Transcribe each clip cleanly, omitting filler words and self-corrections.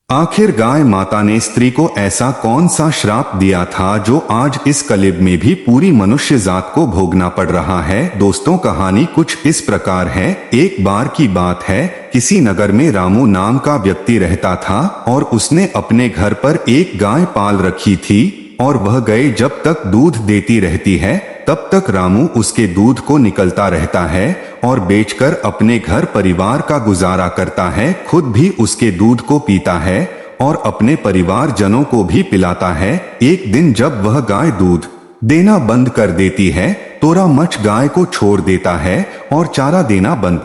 आखिर गाय माता ने स्त्री को ऐसा कौन सा श्राप दिया था जो आज इस कलयुग में भी पूरी मनुष्य जात को भोगना पड़ रहा है। दोस्तों, कहानी कुछ इस प्रकार है। एक बार की बात है, किसी नगर में रामू नाम का व्यक्ति रहता था और उसने अपने घर पर एक गाय पाल रखी थी और वह गाय जब तक दूध देती रहती है तब तक रामू उसके दूध को निकलता रहता है और बेचकर अपने घर परिवार का गुजारा करता है। खुद भी उसके दूध को पीता है और अपने परिवार जनों को भी पिलाता है। एक दिन जब वह गाय दूध देना बंद कर देती है तो रामच गाय को छोड़ देता है और चारा देना बंद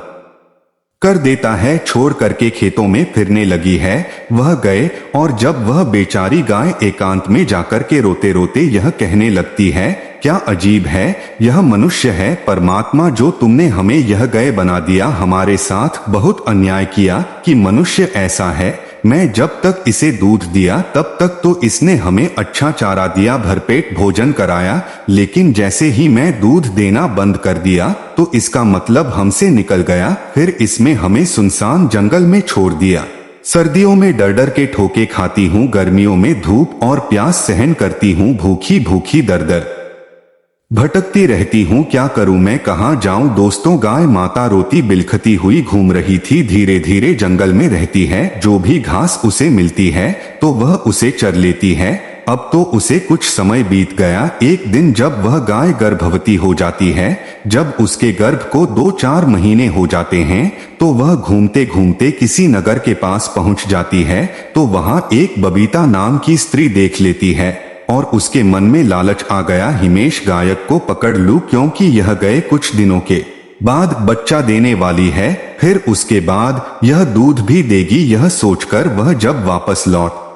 कर देता है। छोड़ करके खेतों में फिरने लगी है। वह गए और जब वह बेचारी गाय एकांत में जाकर के रोते रोते यह कहने लगती है, क्या अजीब है, यह मनुष्य है परमात्मा, जो तुमने हमें यह गाय बना दिया। हमारे साथ बहुत अन्याय किया कि मनुष्य ऐसा है। मैं जब तक इसे दूध दिया तब तक तो इसने हमें अच्छा चारा दिया, भरपेट भोजन कराया, लेकिन जैसे ही मैं दूध देना बंद कर दिया तो इसका मतलब हमसे निकल गया। फिर इसमें हमें सुनसान जंगल में छोड़ दिया। सर्दियों में डर डर के ठोके खाती हूँ, गर्मियों में धूप और प्यास सहन करती हूँ, भूखी भूखी दर दर भटकती रहती हूँ, क्या करूँ मैं, कहाँ जाऊँ। दोस्तों, गाय माता रोती बिलखती हुई घूम रही थी। धीरे धीरे जंगल में रहती है, जो भी घास उसे मिलती है तो वह उसे चर लेती है। अब तो उसे कुछ समय बीत गया। एक दिन जब वह गाय गर्भवती हो जाती है, जब उसके गर्भ को 2-4 महीने हो जाते हैं तो वह घूमते घूमते किसी नगर के पास पहुंच जाती है। तो वहां एक बबीता नाम की स्त्री देख लेती है और उसके मन में लालच आ गया, हिमेश गायक को पकड़ लूं, क्योंकि यह गए कुछ दिनों के बाद बच्चा देने वाली है, फिर उसके बाद यह दूध भी देगी। यह सोचकर वह जब वापस लौट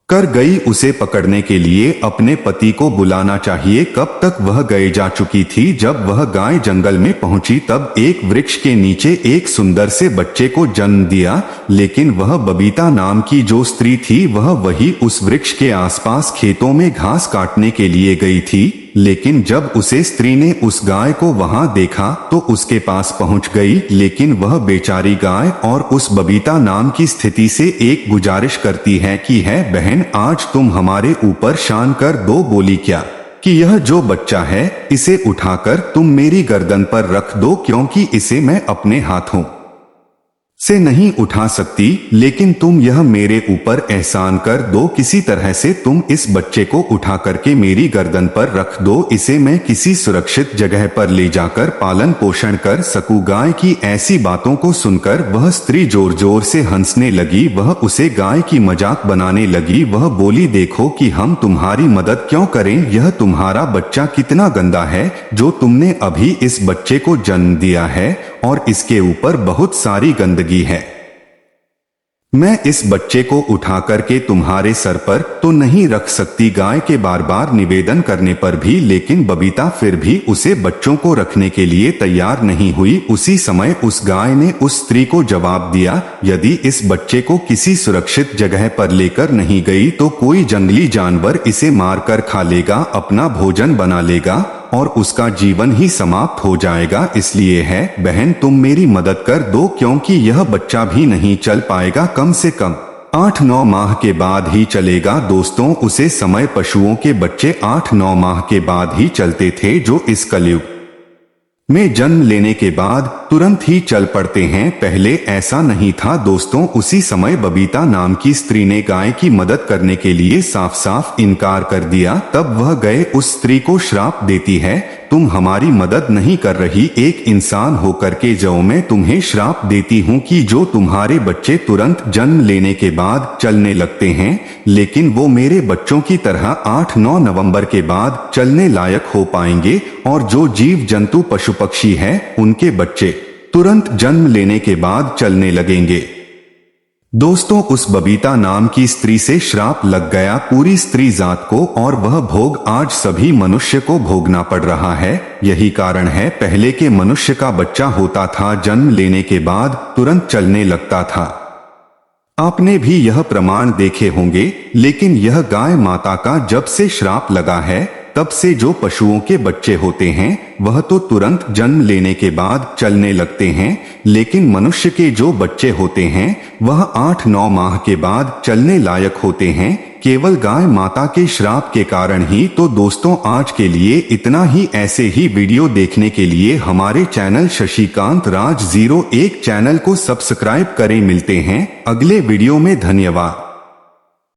कर गई उसे पकड़ने के लिए अपने पति को बुलाना चाहिए। कब तक वह गए जा चुकी थी। जब वह गाय जंगल में पहुंची तब एक वृक्ष के नीचे एक सुंदर से बच्चे को जन्म दिया, लेकिन वह बबीता नाम की जो स्त्री थी वह वही उस वृक्ष के आसपास खेतों में घास काटने के लिए गई थी। लेकिन जब उसे स्त्री ने उस गाय को वहां देखा तो उसके पास पहुंच गई, लेकिन वह बेचारी गाय और उस बबीता नाम की स्थिति से एक गुजारिश करती है कि है बहन, आज तुम हमारे ऊपर शान कर दो। बोली क्या कि यह जो बच्चा है इसे उठाकर तुम मेरी गर्दन पर रख दो, क्योंकि इसे मैं अपने हाथों से नहीं उठा सकती, लेकिन तुम यह मेरे ऊपर एहसान कर दो, किसी तरह से तुम इस बच्चे को उठा करके मेरी गर्दन पर रख दो, इसे मैं किसी सुरक्षित जगह पर ले जाकर पालन पोषण कर सकूं। गाय की ऐसी बातों को सुनकर वह स्त्री जोर जोर से हंसने लगी। वह उसे गाय की मजाक बनाने लगी। वह बोली, देखो कि हम तुम्हारी मदद क्यों करें, यह तुम्हारा बच्चा कितना गंदा है जो तुमने अभी इस बच्चे को जन्म दिया है और इसके ऊपर बहुत सारी गंदगी है। मैं इस बच्चे को उठा करके तुम्हारे सर पर तो नहीं रख सकती। गाय के बार बार निवेदन करने पर भी लेकिन बबीता फिर भी उसे बच्चों को रखने के लिए तैयार नहीं हुई। उसी समय उस गाय ने उस स्त्री को जवाब दिया, यदि इस बच्चे को किसी सुरक्षित जगह पर लेकर नहीं गई तो कोई जंगली जानवर इसे मारकर खा लेगा, अपना भोजन बना लेगा और उसका जीवन ही समाप्त हो जाएगा। इसलिए है बहन, तुम मेरी मदद कर दो, क्योंकि यह बच्चा भी नहीं चल पाएगा, कम से कम 8-9 माह के बाद ही चलेगा। दोस्तों, उसे समय पशुओं के बच्चे 8-9 माह के बाद ही चलते थे, जो इस कलयुग में जन्म लेने के बाद तुरंत ही चल पड़ते हैं। पहले ऐसा नहीं था। दोस्तों, उसी समय बबीता नाम की स्त्री ने गाय की मदद करने के लिए साफ साफ इनकार कर दिया। तब वह गए उस स्त्री को श्राप देती है, तुम हमारी मदद नहीं कर रही, एक इंसान होकर के जो मैं तुम्हें श्राप देती हूँ कि जो तुम्हारे बच्चे तुरंत जन्म लेने के बाद चलने लगते हैं, लेकिन वो मेरे बच्चों की तरह 8-9 नवंबर के बाद चलने लायक हो पाएंगे, और जो जीव जंतु पशु पक्षी हैं उनके बच्चे तुरंत जन्म लेने के बाद चलने लगेंगे। दोस्तों, उस बबीता नाम की स्त्री से श्राप लग गया पूरी स्त्री जात को, और वह भोग आज सभी मनुष्य को भोगना पड़ रहा है। यही कारण है, पहले के मनुष्य का बच्चा होता था, जन्म लेने के बाद तुरंत चलने लगता था। आपने भी यह प्रमाण देखे होंगे, लेकिन यह गाय माता का जब से श्राप लगा है तब से जो पशुओं के बच्चे होते हैं वह तो तुरंत जन्म लेने के बाद चलने लगते हैं, लेकिन मनुष्य के जो बच्चे होते हैं वह 8-9 माह के बाद चलने लायक होते हैं, केवल गाय माता के श्राप के कारण ही। तो दोस्तों आज के लिए इतना ही। ऐसे ही वीडियो देखने के लिए हमारे चैनल शशिकांत राज 01 चैनल को सब्सक्राइब करें। मिलते हैं अगले वीडियो में। धन्यवाद।